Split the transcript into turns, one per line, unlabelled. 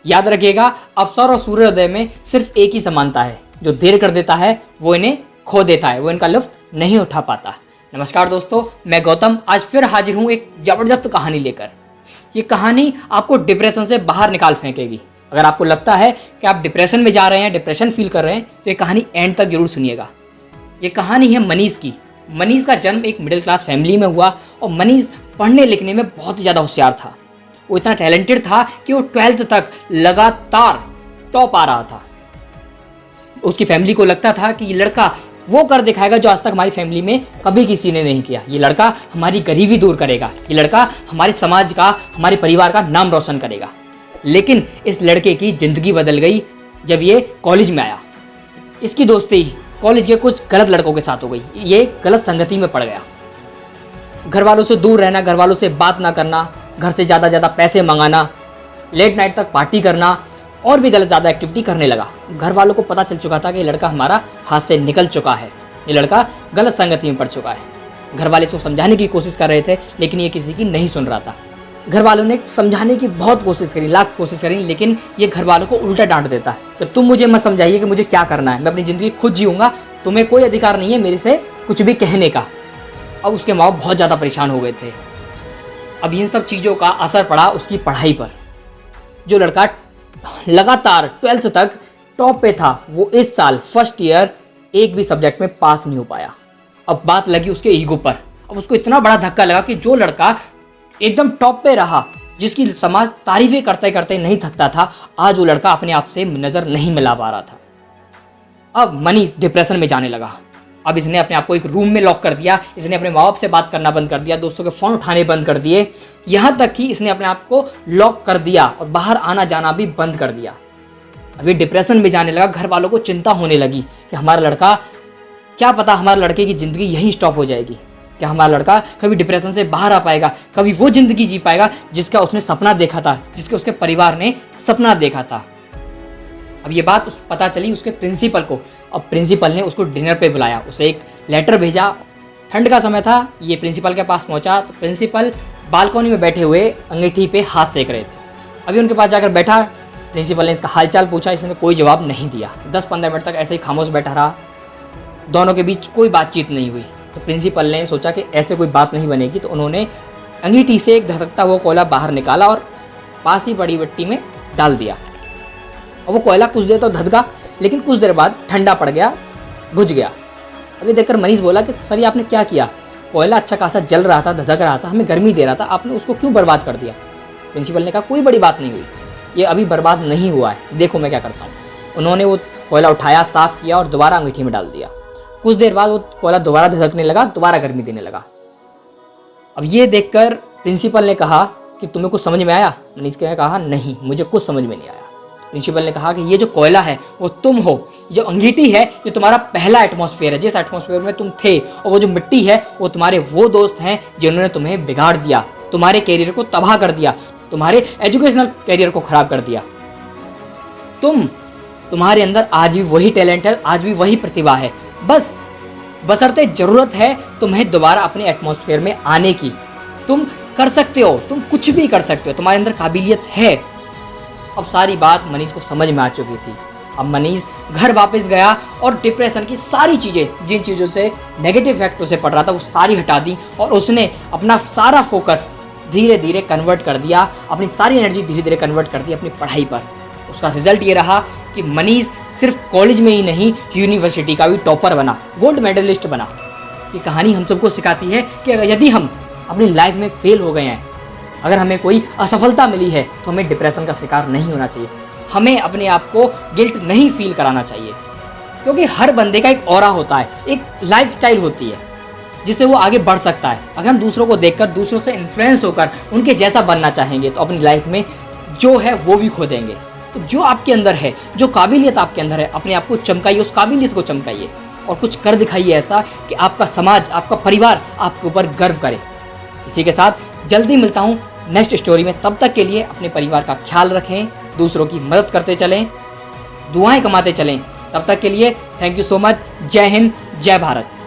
याद रखिएगा, अवसर और सूर्योदय में सिर्फ एक ही समानता है, जो देर कर देता है वो इन्हें खो देता है, वो इनका लुत्फ नहीं उठा पाता। नमस्कार दोस्तों, मैं गौतम आज फिर हाजिर हूँ एक ज़बरदस्त कहानी लेकर। ये कहानी आपको डिप्रेशन से बाहर निकाल फेंकेगी। अगर आपको लगता है कि आप डिप्रेशन में जा रहे हैं, डिप्रेशन फील कर रहे हैं, तो ये कहानी एंड तक जरूर सुनिएगा। ये कहानी है मनीष की। मनीष का जन्म एक मिडिल क्लास फैमिली में हुआ और मनीष पढ़ने लिखने में बहुत ज़्यादा होशियार था। वो इतना टैलेंटेड था कि वो 12th तक लगातार टॉप आ रहा था। उसकी फैमिली को लगता था कि ये लड़का वो कर दिखाएगा जो आज तक हमारी फैमिली में कभी किसी ने नहीं किया। ये लड़का हमारी गरीबी दूर करेगा, ये लड़का हमारे समाज का, हमारे परिवार का नाम रोशन करेगा। लेकिन इस लड़के की ज़िंदगी बदल गई जब ये कॉलेज में आया। इसकी दोस्ती कॉलेज के कुछ गलत लड़कों के साथ हो गई। ये गलत संगति में पड़ गया। घर वालों से दूर रहना, घर वालों से बात ना करना, घर से ज़्यादा पैसे मंगाना, लेट नाइट तक पार्टी करना और भी गलत ज़्यादा एक्टिविटी करने लगा। घर वालों को पता चल चुका था कि ये लड़का हमारा हाथ से निकल चुका है, ये लड़का गलत संगति में पड़ चुका है। घर वाले इसको समझाने की कोशिश कर रहे थे, लेकिन ये किसी की नहीं सुन रहा था। घर वालों ने समझाने की बहुत कोशिश करी, लाख कोशिश करी, लेकिन ये घर वालों को उल्टा डांट देता है कि तुम मुझे मत समझाइए कि मुझे क्या करना है, मैं अपनी ज़िंदगी खुद जीऊँगा, तुम्हें कोई अधिकार नहीं है मेरे से कुछ भी कहने का। अब उसके माँ बाप बहुत ज़्यादा परेशान हो गए थे। अब इन सब चीज़ों का असर पड़ा उसकी पढ़ाई पर। जो लड़का लगातार 12th तक टॉप पे था, वो इस साल फर्स्ट ईयर एक भी सब्जेक्ट में पास नहीं हो पाया। अब बात लगी उसके ईगो पर। अब उसको इतना बड़ा धक्का लगा कि जो लड़का एकदम टॉप पे रहा, जिसकी समाज तारीफें करते करते नहीं थकता था, आज वो लड़का अपने आप से नज़र नहीं मिला पा रहा था। अब मनीष डिप्रेशन में जाने लगा। अब इसने अपने आप को एक रूम में लॉक कर दिया, इसने अपने माँ बाप से बात करना बंद कर दिया, दोस्तों के फ़ोन उठाने बंद कर दिए, यहाँ तक कि इसने अपने आप को लॉक कर दिया और बाहर आना जाना भी बंद कर दिया। अभी डिप्रेशन में जाने लगा। घर वालों को चिंता होने लगी कि हमारा लड़का, क्या पता हमारे लड़के की ज़िंदगी यहीं स्टॉप हो जाएगी, क्या हमारा लड़का कभी डिप्रेशन से बाहर आ पाएगा, कभी वो ज़िंदगी जी पाएगा जिसका उसने सपना देखा था, जिसके उसके परिवार ने सपना देखा था। अब ये बात पता चली उसके प्रिंसिपल को। अब प्रिंसिपल ने उसको डिनर पे बुलाया, उसे एक लेटर भेजा। ठंड का समय था, ये प्रिंसिपल के पास पहुंचा तो प्रिंसिपल बालकनी में बैठे हुए अंगीठी पे हाथ सेक रहे थे। अभी उनके पास जाकर बैठा, प्रिंसिपल ने इसका हालचाल पूछा, इसने कोई जवाब नहीं दिया। 10-15 मिनट तक ऐसे ही खामोश बैठा रहा, दोनों के बीच कोई बातचीत नहीं हुई। तो प्रिंसिपल ने सोचा कि ऐसे कोई बात नहीं बनेगी, तो उन्होंने अंगीठी से एक धधकता हुआ कोयला बाहर निकाला और पास ही बड़ी मिट्टी में डाल दिया। और वो कोयला कुछ देर तो धधका, लेकिन कुछ देर बाद ठंडा पड़ गया, बुझ गया। अभी देखकर मनीष बोला कि सर ये आपने क्या किया? कोयला अच्छा खासा जल रहा था, धधक रहा था, हमें गर्मी दे रहा था, आपने उसको क्यों बर्बाद कर दिया? प्रिंसिपल ने कहा कोई बड़ी बात नहीं हुई, ये अभी बर्बाद नहीं हुआ है, देखो मैं क्या करता हूँ। उन्होंने वो कोयला उठाया, साफ़ किया और दोबारा अंगीठी में डाल दिया। कुछ देर बाद वो कोयला दोबारा धधकने लगा, दोबारा गर्मी देने लगा। अब ये देखकर प्रिंसिपल ने कहा कि तुम्हें कुछ समझ में आया? मनीष ने कहा नहीं, मुझे कुछ समझ में नहीं आया। प्रिंसिपल ने कहा कि ये जो कोयला है वो तुम हो, जो अंगीठी है ये तुम्हारा पहला एटमॉस्फेयर है, जिस एटमॉस्फेयर में तुम थे, और वो जो मिट्टी है वो तुम्हारे वो दोस्त हैं जिन्होंने तुम्हें बिगाड़ दिया, तुम्हारे कैरियर को तबाह कर दिया, तुम्हारे एजुकेशनल कैरियर को खराब कर दिया। तुम्हारे अंदर आज भी वही टैलेंट है, आज भी वही प्रतिभा है, बस बशर्ते ज़रूरत है तुम्हें दोबारा अपने एटमॉस्फेयर में आने की। तुम कर सकते हो, तुम कुछ भी कर सकते हो, तुम्हारे अंदर काबिलियत है। अब सारी बात मनीष को समझ में आ चुकी थी। अब मनीष घर वापस गया और डिप्रेशन की सारी चीज़ें, जिन चीज़ों से नेगेटिव इफेक्ट उसे पड़ रहा था, वो सारी हटा दी और उसने अपना सारा फोकस धीरे धीरे कन्वर्ट कर दिया, अपनी सारी एनर्जी धीरे धीरे कन्वर्ट कर दी अपनी पढ़ाई पर। उसका रिजल्ट ये रहा कि मनीष सिर्फ कॉलेज में ही नहीं, यूनिवर्सिटी का भी टॉपर बना, गोल्ड मेडलिस्ट बना। ये कहानी हम सबको सिखाती है कि यदि हम अपनी लाइफ में फेल हो गए हैं, अगर हमें कोई असफलता मिली है, तो हमें डिप्रेशन का शिकार नहीं होना चाहिए। हमें अपने आप को गिल्ट नहीं फील कराना चाहिए, क्योंकि हर बंदे का एक ऑरा होता है, एक लाइफस्टाइल होती है जिससे वो आगे बढ़ सकता है। अगर हम दूसरों को देखकर, दूसरों से इन्फ्लुएंस होकर उनके जैसा बनना चाहेंगे, तो अपनी लाइफ में जो है वो भी खो देंगे। तो जो आपके अंदर है, जो काबिलियत आपके अंदर है, अपने आप को चमकाइए, उस काबिलियत को चमकाइए और कुछ कर दिखाइए ऐसा कि आपका समाज, आपका परिवार आपके ऊपर गर्व करे। इसी के साथ जल्दी मिलता हूँ नेक्स्ट स्टोरी में। तब तक के लिए अपने परिवार का ख्याल रखें, दूसरों की मदद करते चलें, दुआएं कमाते चलें। तब तक के लिए थैंक यू सो मच। जय हिंद, जय भारत।